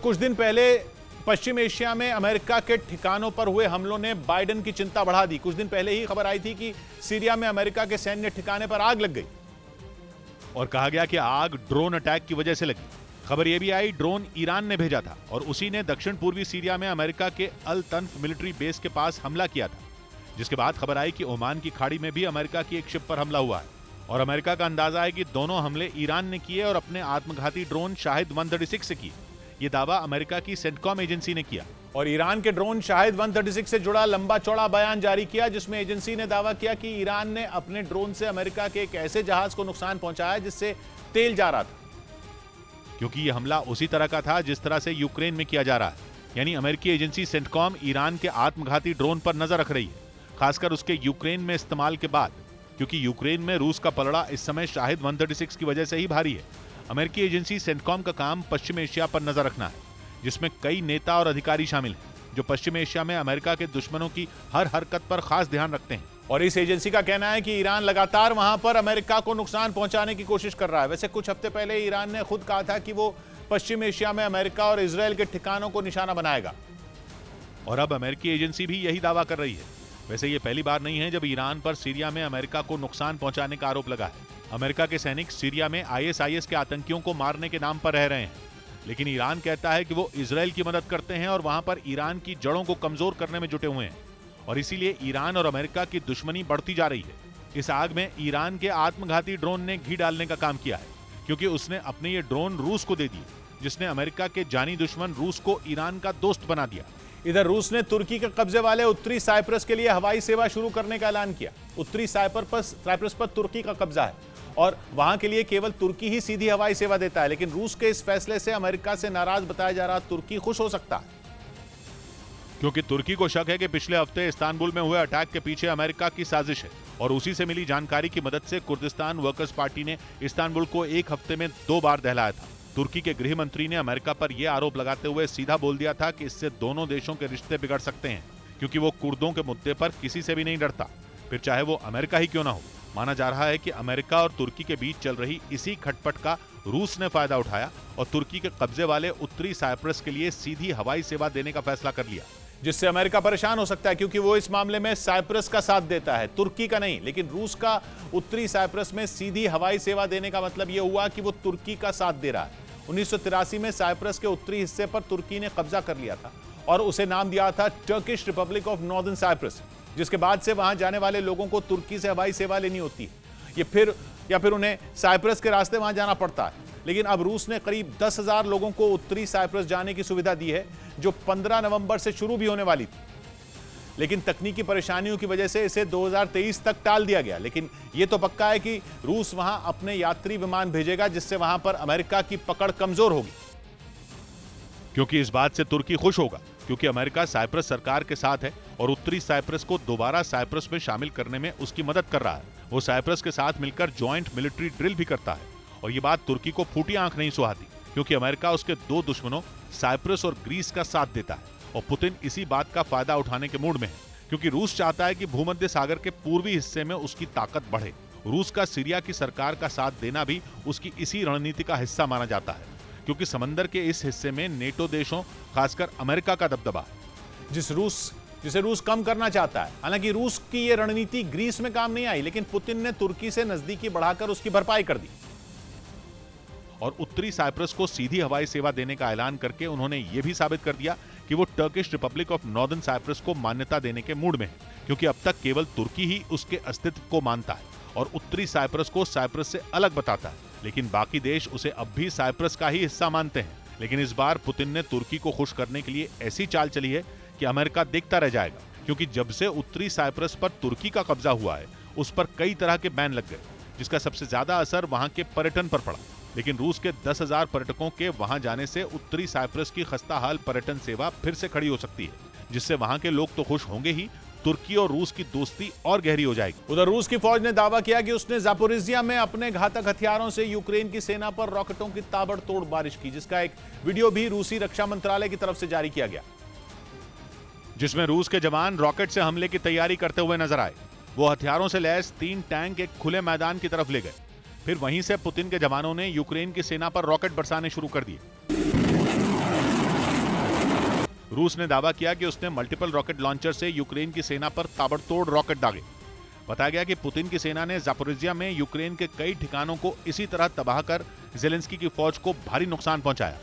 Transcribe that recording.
कुछ दिन पहले पश्चिम एशिया में अमेरिका के ठिकानों पर हुए हमलों ने बाइडेन की चिंता बढ़ा दी। कुछ दिन पहले ही खबर आई थी कि सीरिया में अमेरिका के सैन्य ठिकाने पर आग लग गई और कहा गया कि आग ड्रोन अटैक की वजह से लगी। खबर यह भी आई ड्रोन ईरान ने भेजा था और उसी ने दक्षिण पूर्वी सीरिया में अमेरिका के अल तन्फ मिलिट्री बेस के पास हमला किया था, जिसके बाद खबर आई कि ओमान की खाड़ी में भी अमेरिका की एक शिप पर हमला हुआ है और अमेरिका का अंदाजा है कि दोनों हमले ईरान ने किए और अपने आत्मघाती ड्रोन शाहिद 136 से किए। ये दावा अमेरिका की सेंटकॉम एजेंसी ने किया और ईरान के ड्रोन शाहिद 136 से जुड़ा लंबा चौड़ा बयान जारी किया, जिसमें एजेंसी ने दावा किया कि ईरान ने अपने ड्रोन से अमेरिका के एक ऐसे जहाज को नुकसान पहुंचाया जिससे तेल जा रहा था, क्योंकि यह हमला उसी तरह का था जिस तरह से यूक्रेन में किया जा रहा है। यानी अमेरिकी एजेंसी सेंटकॉम ईरान के आत्मघाती ड्रोन पर नजर रख रही है, खासकर उसके यूक्रेन में इस्तेमाल के बाद, क्योंकि यूक्रेन में रूस का पलड़ा इस समय शाहिद 136 की वजह से ही भारी है। अमेरिकी एजेंसी सेंटकॉम का काम पश्चिम एशिया पर नजर रखना है, जिसमें कई नेता और अधिकारी शामिल हैं जो पश्चिम एशिया में अमेरिका के दुश्मनों की हर हरकत पर खास ध्यान रखते हैं। और इस एजेंसी का कहना है कि ईरान लगातार वहां पर अमेरिका को नुकसान पहुंचाने की कोशिश कर रहा है। वैसे कुछ हफ्ते पहले ईरान ने खुद कहा था कि वो पश्चिम एशिया में अमेरिका और इजरायल के ठिकानों को निशाना बनाएगा और अब अमेरिकी एजेंसी भी यही दावा कर रही है। वैसे ये पहली बार नहीं है जब ईरान पर सीरिया में अमेरिका को नुकसान पहुंचाने का आरोप लगा है। अमेरिका के सैनिक सीरिया में आईएसआईएस के आतंकियों को मारने के नाम पर रह रहे हैं, लेकिन ईरान कहता है कि वो इजरायल की मदद करते हैं और वहां पर ईरान की जड़ों को कमजोर करने में जुटे हुए हैं और इसीलिए ईरान और अमेरिका की दुश्मनी बढ़ती जा रही है। इस आग में ईरान के आत्मघाती ड्रोन ने घी डालने का काम किया है, क्योंकि उसने अपने ये ड्रोन रूस को दे दिए, जिसने अमेरिका के जानी दुश्मन रूस को ईरान का दोस्त बना दिया। इधर रूस ने तुर्की के कब्जे वाले उत्तरी साइप्रस के लिए हवाई सेवा शुरू करने का ऐलान किया। उत्तरी साइप्रस पर तुर्की का कब्जा है और वहां के लिए केवल तुर्की ही सीधी हवाई सेवा देता है, लेकिन रूस के इस फैसले से अमेरिका से नाराज बताया जा रहा तुर्की खुश हो सकता है, क्योंकि तुर्की को शक है कि पिछले हफ्ते इस्तांबुल में हुए अटैक के पीछे अमेरिका की साजिश है और उसी से मिली जानकारी की मदद से कुर्दिस्तान वर्कर्स पार्टी ने इस्तांबुल को एक हफ्ते में 2 बार दहलाया था। तुर्की के गृह मंत्री ने अमेरिका पर यह आरोप लगाते हुए सीधा बोल दिया था कि इससे दोनों देशों के रिश्ते बिगड़ सकते हैं, क्योंकि वो कुर्दों के मुद्दे पर किसी से भी नहीं डरता, फिर चाहे वो अमेरिका ही क्यों ना हो। माना जा रहा है कि अमेरिका और तुर्की के बीच चल रही इसी खटपट का रूस ने फायदा उठाया और तुर्की के कब्जे वाले उत्तरी साइप्रस के लिए सीधी हवाई सेवा देने का फैसला कर लिया, जिससे अमेरिका परेशान हो सकता है, क्योंकि वो इस मामले में साइप्रस का साथ देता है, तुर्की का नहीं। लेकिन रूस का उत्तरी साइप्रस में सीधी हवाई सेवा देने का मतलब यह हुआ कि वो तुर्की का साथ दे रहा है। 1983 में साइप्रस के उत्तरी हिस्से पर तुर्की ने कब्जा कर लिया था और उसे नाम दिया था Turkish Republic of Northern Cyprus, जिसके बाद से वहां जाने वाले लोगों को तुर्की से हवाई सेवा लेनी होती है या फिर उन्हें साइप्रस के रास्ते वहां जाना पड़ता है। लेकिन अब रूस ने करीब 10,000 लोगों को उत्तरी साइप्रस जाने की सुविधा दी है, जो 15 नवंबर से शुरू भी होने वाली थी, लेकिन तकनीकी परेशानियों की वजह से इसे 2023 तक टाल दिया गया। लेकिन यह तो पक्का है कि रूस वहां अपने यात्री विमान भेजेगा, जिससे वहां पर अमेरिका की पकड़ कमजोर होगी, क्योंकि इस बात से तुर्की खुश होगा, क्योंकि अमेरिका साइप्रस सरकार के साथ है और उत्तरी साइप्रस को दोबारा साइप्रस में शामिल करने में उसकी मदद कर रहा है। वो साइप्रस के साथ मिलकर ज्वाइंट मिलिट्री ड्रिल भी करता है और ये बात तुर्की को फूटी आंख नहीं सुहाती, क्योंकि अमेरिका उसके 2 दुश्मनों साइप्रस और ग्रीस का साथ देता है और पुतिन इसी बात का फायदा उठाने के मूड में है, क्योंकि रूस चाहता है कि भूमध्य सागर के पूर्वी हिस्से में उसकी ताकत बढ़े। रूस का सीरिया की सरकार का साथ देना भी उसकी इसी रणनीति का हिस्सा माना जाता है, क्योंकि समंदर के इस हिस्से में नेटो देशों खासकर अमेरिका का दबदबा है, जिसे रूस कम करना चाहता है। हालांकि रूस की यह रणनीति ग्रीस में काम नहीं आई, लेकिन पुतिन ने तुर्की से नजदीकी बढ़ाकर उसकी भरपाई कर दी और उत्तरी साइप्रस को सीधी हवाई सेवा देने का ऐलान करके उन्होंने यह भी साबित कर दिया कि वो Turkish Republic of Northern Cyprus को मान्यता देने के मूड में है, क्योंकि अब तक केवल तुर्की ही उसके अस्तित्व को मानता है और उत्तरी साइप्रस को साइप्रस से अलग बताता है, लेकिन बाकी देश उसे अब भी साइप्रस का ही हिस्सा मानते हैं। लेकिन इस बार पुतिन ने तुर्की को खुश करने के लिए ऐसी चाल चली है कि अमेरिका देखता रह जाएगा, क्योंकि जब से उत्तरी साइप्रस पर तुर्की का कब्जा हुआ है उस पर कई तरह के बैन लग गए, जिसका सबसे ज्यादा असर वहां के पर्यटन पर पड़ा। लेकिन रूस के 10,000 पर्यटकों के वहां जाने से उत्तरी साइप्रस की खस्ताहाल पर्यटन सेवा फिर से खड़ी हो सकती है, जिससे वहां के लोग तो खुश होंगे ही, तुर्की और रूस की दोस्ती और गहरी हो जाएगी। उधर रूस की फौज ने दावा किया कि उसने जापोरिजिया में अपने घातक हथियारों से यूक्रेन की सेना पर रॉकेटों की ताबड़तोड़ बारिश की, जिसका एक वीडियो भी रूसी रक्षा मंत्रालय की तरफ से जारी किया गया, जिसमें रूस के जवान रॉकेट से हमले की तैयारी करते हुए नजर आए। वो हथियारों से लैस 3 टैंक एक खुले मैदान की तरफ ले गए, फिर वहीं से पुतिन के जवानों ने यूक्रेन की सेना पर रॉकेट बरसाने शुरू कर दिए। रूस ने दावा किया कि उसने मल्टीपल रॉकेट लॉन्चर से यूक्रेन की सेना पर ताबड़तोड़ रॉकेट दागे। बताया गया कि पुतिन की सेना ने जापोरिजिया में यूक्रेन के कई ठिकानों को इसी तरह तबाह कर जेलेंस्की की फौज को भारी नुकसान पहुंचाया।